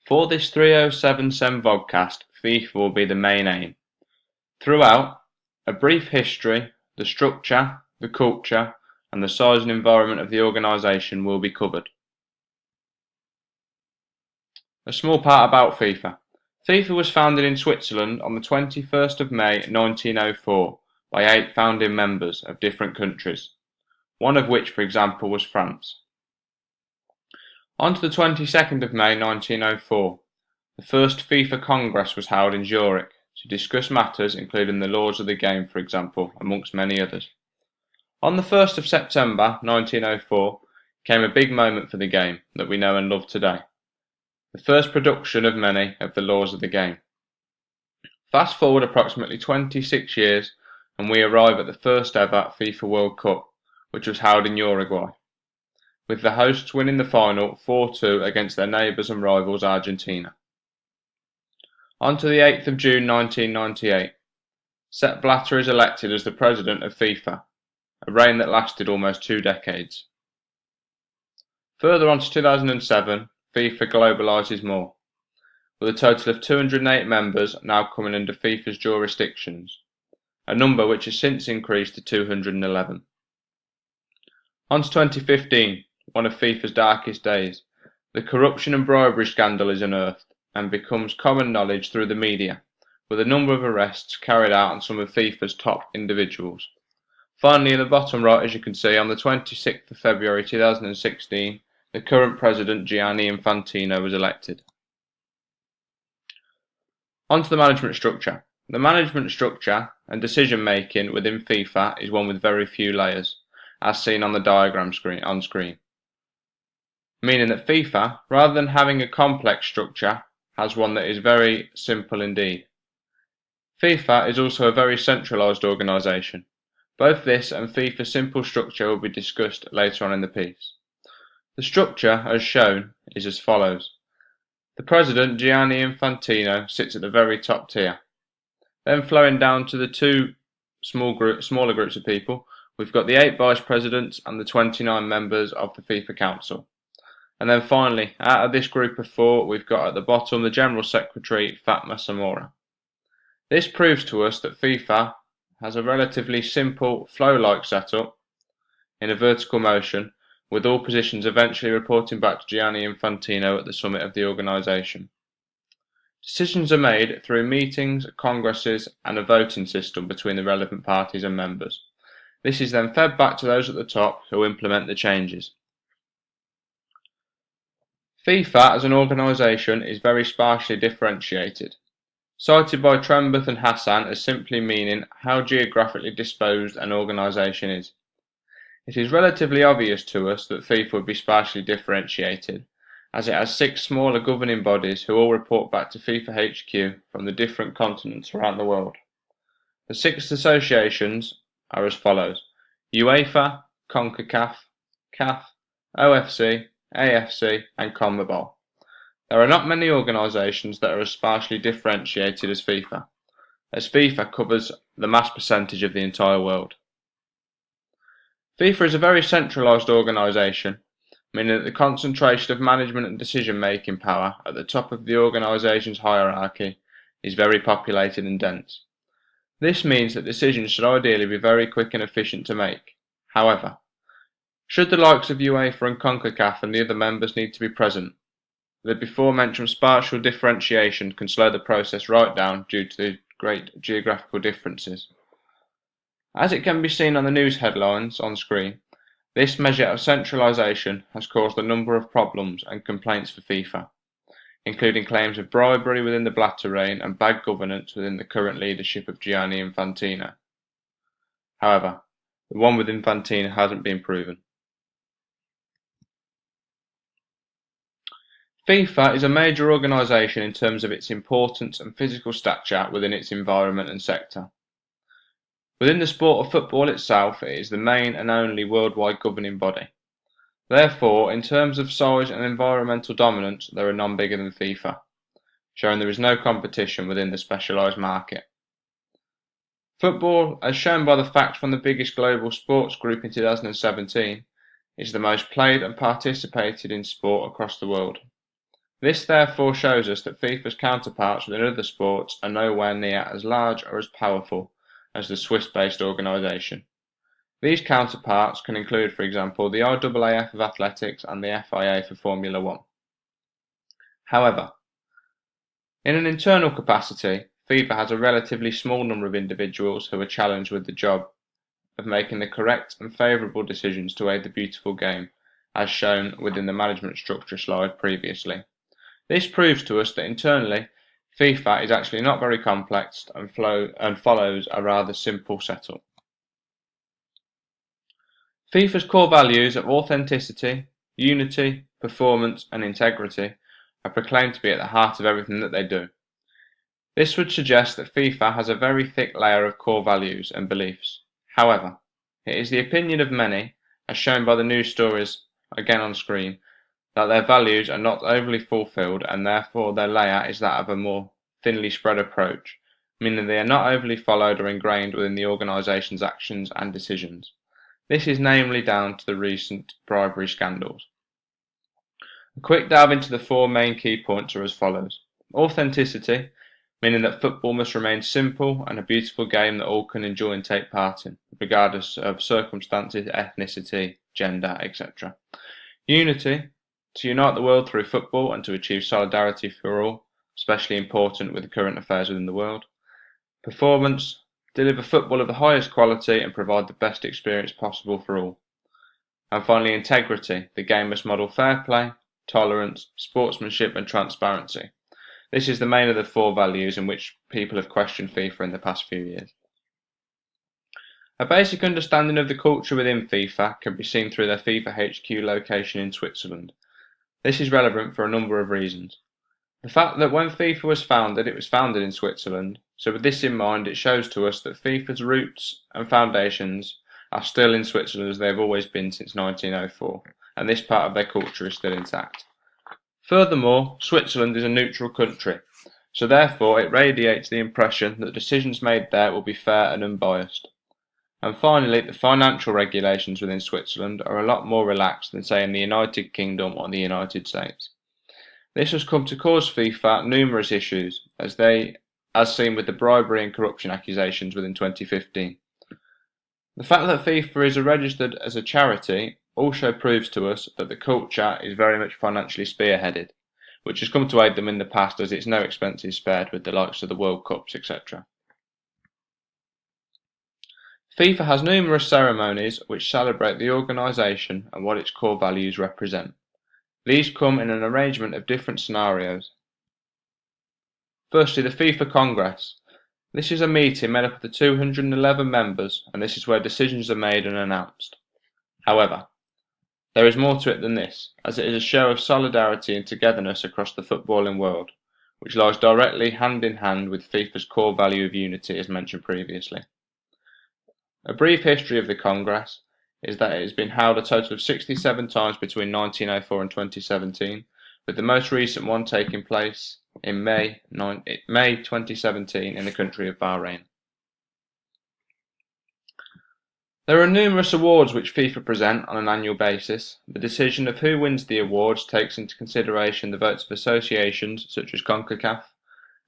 For this 3077 vodcast, FIFA will be the main aim. Throughout, a brief history, the structure, the culture, and the size and environment of the organisation will be covered. A small part about FIFA. FIFA was founded in Switzerland on the 21st of May 1904 by 8 founding members of different countries, one of which, for example, was France. On to the 22nd of May 1904, the first FIFA Congress was held in Zurich to discuss matters including the laws of the game, for example, amongst many others. On the 1st of September 1904 came a big moment for the game that we know and love today, the first production of many of the laws of the game. Fast forward approximately 26 years and we arrive at the first ever FIFA World Cup, which was held in Uruguay, with the hosts winning the final 4-2 against their neighbours and rivals Argentina. On to the 8th of June 1998, Sepp Blatter is elected as the president of FIFA, a reign that lasted almost 2 decades. Further on to 2007, FIFA globalises more, with a total of 208 members now coming under FIFA's jurisdictions, a number which has since increased to 211. On to 2015, one of FIFA's darkest days, the corruption and bribery scandal is unearthed and becomes common knowledge through the media, with a number of arrests carried out on some of FIFA's top individuals. Finally, in the bottom right, as you can see, on the 26th of February 2016, the current president Gianni Infantino was elected. On to the management structure. The management structure and decision making within FIFA is one with very few layers, as seen on the diagram on screen. Meaning that FIFA, rather than having a complex structure, has one that is very simple indeed. FIFA is also a very centralised organisation. Both this and FIFA's simple structure will be discussed later on in the piece. The structure, as shown, is as follows. The president, Gianni Infantino, sits at the very top tier. Then flowing down to the two smaller groups of people, we've got the 8 vice presidents and the 29 members of the FIFA Council. And then finally, out of this group of 4, we've got at the bottom the General Secretary, Fatma Samora. This proves to us that FIFA has a relatively simple flow-like setup in a vertical motion, with all positions eventually reporting back to Gianni Infantino at the summit of the organisation. Decisions are made through meetings, congresses and a voting system between the relevant parties and members. This is then fed back to those at the top who implement the changes. FIFA as an organisation is very sparsely differentiated, cited by Trembath and Hassan as simply meaning how geographically disposed an organisation is. It is relatively obvious to us that FIFA would be sparsely differentiated, as it has 6 smaller governing bodies who all report back to FIFA HQ from the different continents around the world. The 6 associations are as follows: UEFA, CONCACAF, CAF, OFC, AFC and CONMEBOL. There are not many organisations that are as sparsely differentiated as FIFA covers the mass percentage of the entire world. FIFA is a very centralised organisation, meaning that the concentration of management and decision-making power at the top of the organisation's hierarchy is very populated and dense. This means that decisions should ideally be very quick and efficient to make. However, should the likes of UEFA and CONCACAF and the other members need to be present, the before-mentioned spatial differentiation can slow the process right down due to the great geographical differences. As it can be seen on the news headlines on screen, this measure of centralisation has caused a number of problems and complaints for FIFA, including claims of bribery within the Blatter reign and bad governance within the current leadership of Gianni Infantino. However, the one with Infantino hasn't been proven. FIFA is a major organisation in terms of its importance and physical stature within its environment and sector. Within the sport of football itself, it is the main and only worldwide governing body. Therefore, in terms of size and environmental dominance, there are none bigger than FIFA, showing there is no competition within the specialised market. Football, as shown by the fact from the biggest global sports group in 2017, is the most played and participated in sport across the world. This therefore shows us that FIFA's counterparts within other sports are nowhere near as large or as powerful as the Swiss-based organisation. These counterparts can include, for example, the IAAF of athletics and the FIA for Formula One. However, in an internal capacity, FIFA has a relatively small number of individuals who are challenged with the job of making the correct and favourable decisions to aid the beautiful game, as shown within the management structure slide previously. This proves to us that internally, FIFA is actually not very complex and follows a rather simple setup. FIFA's core values of authenticity, unity, performance and integrity are proclaimed to be at the heart of everything that they do. This would suggest that FIFA has a very thick layer of core values and beliefs. However, it is the opinion of many, as shown by the news stories again on screen, that their values are not overly fulfilled and therefore their layout is that of a more thinly spread approach, meaning they are not overly followed or ingrained within the organisation's actions and decisions. This is namely down to the recent bribery scandals. A quick dive into the four main key points are as follows. Authenticity, meaning that football must remain simple and a beautiful game that all can enjoy and take part in, regardless of circumstances, ethnicity, gender, etc. Unity, to unite the world through football and to achieve solidarity for all, especially important with the current affairs within the world. Performance, deliver football of the highest quality and provide the best experience possible for all. And finally, integrity, the game must model fair play, tolerance, sportsmanship and transparency. This is the main of the four values in which people have questioned FIFA in the past few years. A basic understanding of the culture within FIFA can be seen through their FIFA HQ location in Switzerland. This is relevant for a number of reasons. The fact that when FIFA was founded, it was founded in Switzerland, so with this in mind it shows to us that FIFA's roots and foundations are still in Switzerland as they have always been since 1904, and this part of their culture is still intact. Furthermore, Switzerland is a neutral country, so therefore it radiates the impression that decisions made there will be fair and unbiased. And finally, the financial regulations within Switzerland are a lot more relaxed than, say, in the United Kingdom or the United States. This has come to cause FIFA numerous issues, as seen with the bribery and corruption accusations within 2015. The fact that FIFA is registered as a charity also proves to us that the culture is very much financially spearheaded, which has come to aid them in the past as it's no expenses spared with the likes of the World Cups, etc. FIFA has numerous ceremonies which celebrate the organisation and what its core values represent. These come in an arrangement of different scenarios. Firstly, the FIFA Congress. This is a meeting made up of the 211 members, and this is where decisions are made and announced. However, there is more to it than this, as it is a show of solidarity and togetherness across the footballing world, which lies directly hand in hand with FIFA's core value of unity as mentioned previously. A brief history of the Congress is that it has been held a total of 67 times between 1904 and 2017, with the most recent one taking place in May 2017 in the country of Bahrain. There are numerous awards which FIFA present on an annual basis. The decision of who wins the awards takes into consideration the votes of associations such as CONCACAF,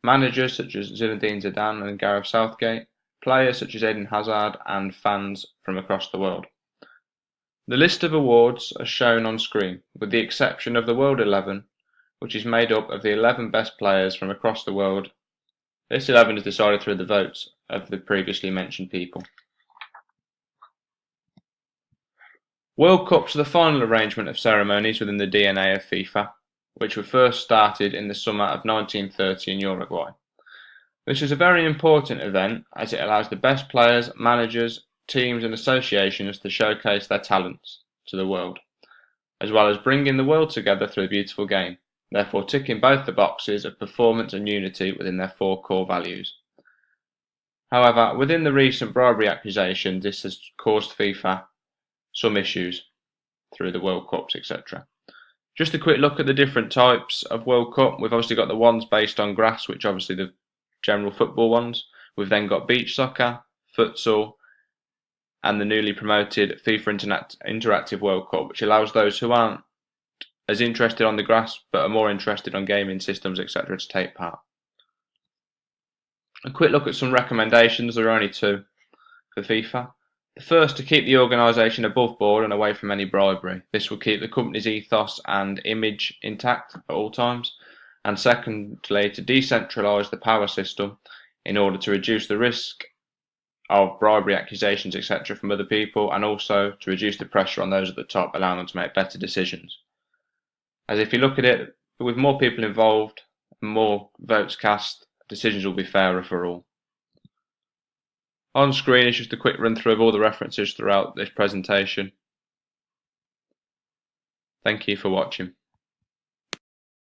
managers such as Zinedine Zidane and Gareth Southgate, players such as Eden Hazard, and fans from across the world. The list of awards are shown on screen, with the exception of the World 11, which is made up of the 11 best players from across the world. This 11 is decided through the votes of the previously mentioned people. World Cups are the final arrangement of ceremonies within the DNA of FIFA, which were first started in the summer of 1930 in Uruguay. This is a very important event as it allows the best players, managers, teams and associations to showcase their talents to the world, as well as bringing the world together through a beautiful game, therefore ticking both the boxes of performance and unity within their four core values. However, within the recent bribery accusations, this has caused FIFA some issues through the World Cups, etc. Just a quick look at the different types of World Cup. We've obviously got the ones based on grass, which are obviously the general football ones. We've then got beach soccer, futsal, and the newly promoted FIFA Interactive World Cup, which allows those who aren't as interested on the grass but are more interested on gaming systems, etc. to take part. A quick look at some recommendations. There are only two for FIFA. The first, to keep the organisation above board and away from any bribery. This will keep the company's ethos and image intact at all times. And secondly, to decentralise the power system in order to reduce the risk of bribery accusations, etc. from other people, and also to reduce the pressure on those at the top, allowing them to make better decisions. As if you look at it, with more people involved and more votes cast, decisions will be fairer for all. On screen is just a quick run through of all the references throughout this presentation. Thank you for watching.